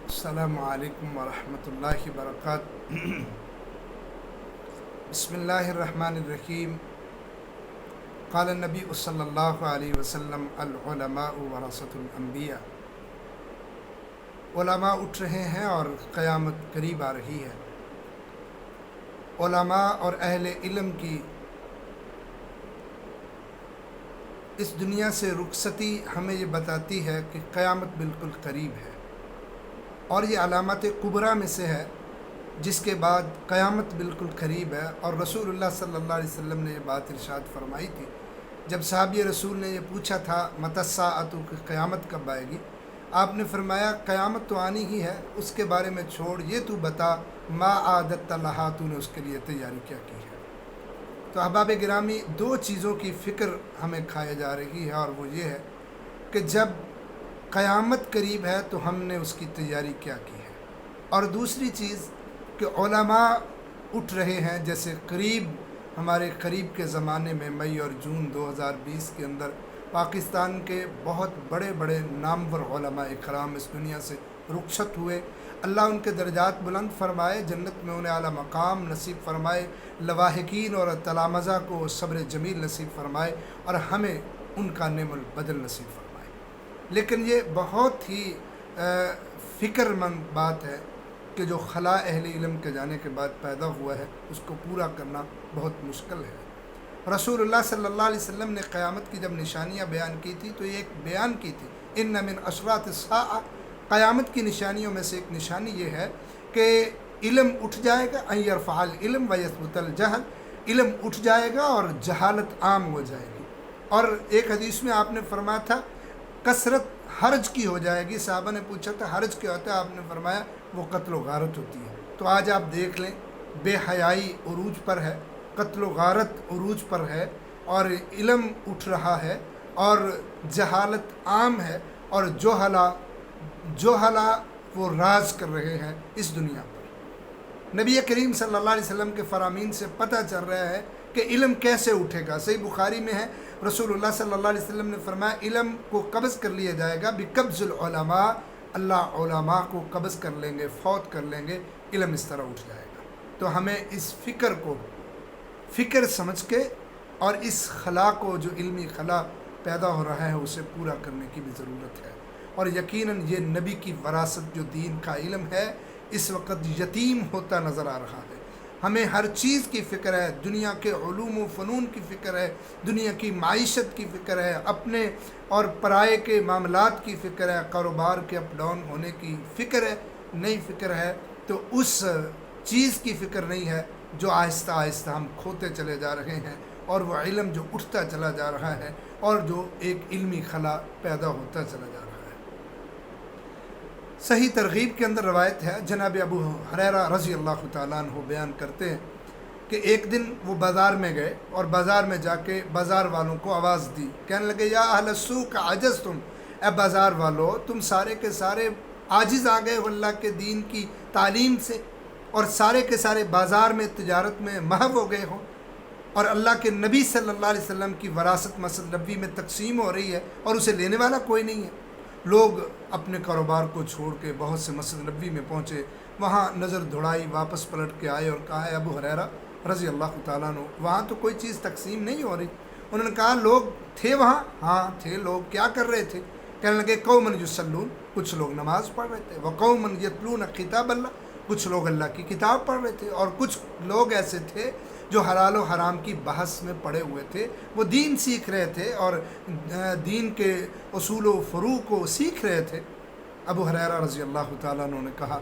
السلام علیکم ورحمۃ اللہ وبرکاتہ۔ بسم اللہ الرحمن الرحیم۔ قال النبی صلی اللہ علیہ وسلم العلماء ورثۃ الانبیاء۔ علماء اٹھ رہے ہیں اور قیامت قریب آ رہی ہے۔ علماء اور اہل علم کی اس دنیا سے رخصتی ہمیں یہ بتاتی ہے کہ قیامت بالکل قریب ہے، اور یہ علامات کبریٰ میں سے ہے جس کے بعد قیامت بالکل قریب ہے۔ اور رسول اللہ صلی اللہ علیہ وسلم نے یہ بات ارشاد فرمائی تھی جب صحابی رسول نے یہ پوچھا تھا متی الساعۃ کہ قیامت کب آئے گی، آپ نے فرمایا قیامت تو آنی ہی ہے، اس کے بارے میں چھوڑ، یہ تو بتا ما عادت لہا، تو نے اس کے لیے تیاری کیا کی ہے۔ تو احباب گرامی، دو چیزوں کی فکر ہمیں کھائے جا رہی ہے، اور وہ یہ ہے کہ جب قیامت قریب ہے تو ہم نے اس کی تیاری کیا کی ہے، اور دوسری چیز کہ علماء اٹھ رہے ہیں۔ جیسے ہمارے قریب کے زمانے میں مئی اور جون 2020 کے اندر پاکستان کے بہت بڑے بڑے نامور علماء اکرام اس دنیا سے رخصت ہوئے۔ اللہ ان کے درجات بلند فرمائے، جنت میں انہیں اعلیٰ مقام نصیب فرمائے، لواحقین اور تلامذہ کو صبر جمیل نصیب فرمائے، اور ہمیں ان کا نعم البدل نصیب فرمائے۔ لیکن یہ بہت ہی فکر مند بات ہے کہ جو خلا اہل علم کے جانے کے بعد پیدا ہوا ہے اس کو پورا کرنا بہت مشکل ہے۔ رسول اللہ صلی اللہ علیہ وسلم نے قیامت کی جب نشانیاں بیان کی تھی تو یہ ایک بیان کی تھی، ان من اشراط الساعہ، قیامت کی نشانیوں میں سے ایک نشانی یہ ہے کہ علم اٹھ جائے گا، ان یرفع العلم ویثبت الجہل، علم اٹھ جائے گا اور جہالت عام ہو جائے گی۔ اور ایک حدیث میں آپ نے فرمایا تھا کثرت حرج کی ہو جائے گی۔ صحابہ نے پوچھا تھا حرج کیا ہوتا ہے، آپ نے فرمایا وہ قتل و غارت ہوتی ہے۔ تو آج آپ دیکھ لیں، بے حیائی عروج پر ہے، قتل و غارت عروج پر ہے، اور علم اٹھ رہا ہے، اور جہالت عام ہے، اور جوہلا وہ راز کر رہے ہیں اس دنیا پر۔ نبی کریم صلی اللہ علیہ وسلم کے فرامین سے پتہ چل رہا ہے کہ علم کیسے اٹھے گا۔ صحیح بخاری میں ہے، رسول اللہ صلی اللہ علیہ وسلم نے فرمایا علم کو قبض کر لیا جائے گا، بقبض العلماء، اللہ علماء کو قبض کر لیں گے، فوت کر لیں گے، علم اس طرح اٹھ جائے گا۔ تو ہمیں اس فکر کو فکر سمجھ کے اور اس خلا کو، جو علمی خلا پیدا ہو رہا ہے، اسے پورا کرنے کی بھی ضرورت ہے۔ اور یقیناً یہ نبی کی وراثت جو دین کا علم ہے اس وقت یتیم ہوتا نظر آ رہا ہے۔ ہمیں ہر چیز کی فکر ہے، دنیا کے علوم و فنون کی فکر ہے، دنیا کی معیشت کی فکر ہے، اپنے اور پرائے کے معاملات کی فکر ہے، کاروبار کے اپ ڈاؤن ہونے کی فکر ہے، نئی فکر ہے۔ تو اس چیز کی فکر نہیں ہے جو آہستہ آہستہ ہم کھوتے چلے جا رہے ہیں، اور وہ علم جو اٹھتا چلا جا رہا ہے، اور جو ایک علمی خلا پیدا ہوتا چلا جا رہا ہے۔ صحیح ترغیب کے اندر روایت ہے، جناب ابو ہریرہ رضی اللہ تعالیٰ عنہ بیان کرتے ہیں کہ ایک دن وہ بازار میں گئے، اور بازار میں جا کے بازار والوں کو آواز دی، کہنے لگے یا اہل السوق عجزتم، اے بازار والو تم سارے کے سارے عاجز آ گئے ہو اللہ کے دین کی تعلیم سے، اور سارے کے سارے بازار میں تجارت میں محو ہو گئے ہو، اور اللہ کے نبی صلی اللہ علیہ وسلم کی وراثت مسجد نبوی میں تقسیم ہو رہی ہے اور اسے لینے والا کوئی نہیں ہے۔ لوگ اپنے کاروبار کو چھوڑ کے بہت سے مسجد نبوی میں پہنچے، وہاں نظر دوڑائی، واپس پلٹ کے آئے اور کہا ہے ابو ہریرہ رضی اللہ تعالیٰ عنہ وہاں تو کوئی چیز تقسیم نہیں ہو رہی۔ انہوں نے کہا لوگ تھے وہاں؟ ہاں تھے۔ لوگ کیا کر رہے تھے؟ کہنے لگے قوم یصلون، کچھ لوگ نماز پڑھ رہے تھے، وقوم یتلون کتاب اللہ، کچھ لوگ اللہ کی کتاب پڑھ رہے تھے، اور کچھ لوگ ایسے تھے جو حلال و حرام کی بحث میں پڑے ہوئے تھے، وہ دین سیکھ رہے تھے اور دین کے اصول و فروع کو سیکھ رہے تھے۔ ابو ہریرہ رضی اللہ تعالیٰ عنہ نے کہا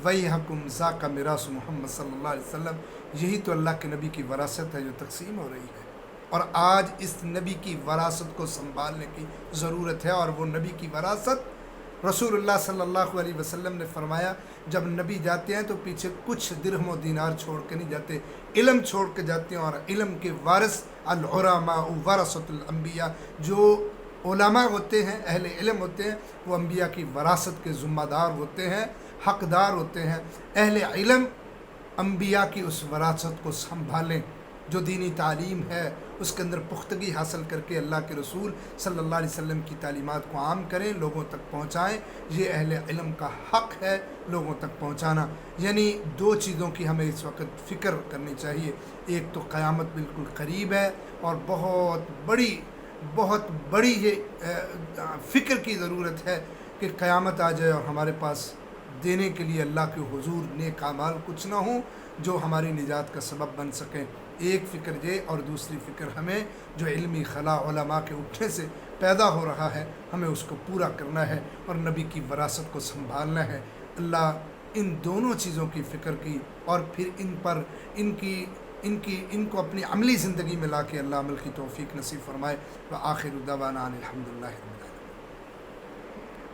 ویحکم ذاک میراث محمد صلی اللہ علیہ وسلم، یہی تو اللہ کے نبی کی وراثت ہے جو تقسیم ہو رہی ہے، اور آج اس نبی کی وراثت کو سنبھالنے کی ضرورت ہے۔ اور وہ نبی کی وراثت رسول اللہ صلی اللہ علیہ وسلم نے فرمایا جب نبی جاتے ہیں تو پیچھے کچھ درہم و دینار چھوڑ کے نہیں جاتے، علم چھوڑ کے جاتے ہیں، اور علم کے وارث العلماء ورثۃ الانبیاء، جو علماء ہوتے ہیں، اہل علم ہوتے ہیں، وہ انبیاء کی وراثت کے ذمہ دار ہوتے ہیں، حقدار ہوتے ہیں۔ اہل علم انبیاء کی اس وراثت کو سنبھالیں، جو دینی تعلیم ہے اس کے اندر پختگی حاصل کر کے اللہ کے رسول صلی اللہ علیہ وسلم کی تعلیمات کو عام کریں، لوگوں تک پہنچائیں۔ یہ اہل علم کا حق ہے لوگوں تک پہنچانا۔ یعنی دو چیزوں کی ہمیں اس وقت فکر کرنی چاہیے، ایک تو قیامت بالکل قریب ہے، اور بہت بڑی یہ فکر کی ضرورت ہے کہ قیامت آ جائے اور ہمارے پاس دینے کے لیے اللہ کے حضور نیک اعمال کچھ نہ ہوں جو ہماری نجات کا سبب بن سکیں۔ ایک فکر یہ، اور دوسری فکر ہمیں جو علمی خلا علماء کے اٹھنے سے پیدا ہو رہا ہے، ہمیں اس کو پورا کرنا ہے اور نبی کی وراثت کو سنبھالنا ہے۔ اللہ ان دونوں چیزوں کی فکر کی، اور پھر ان کو اپنی عملی زندگی میں لا کے اللہ عمل کی توفیق نصیب فرمائے۔ وآخر دعوانا الحمدللہ۔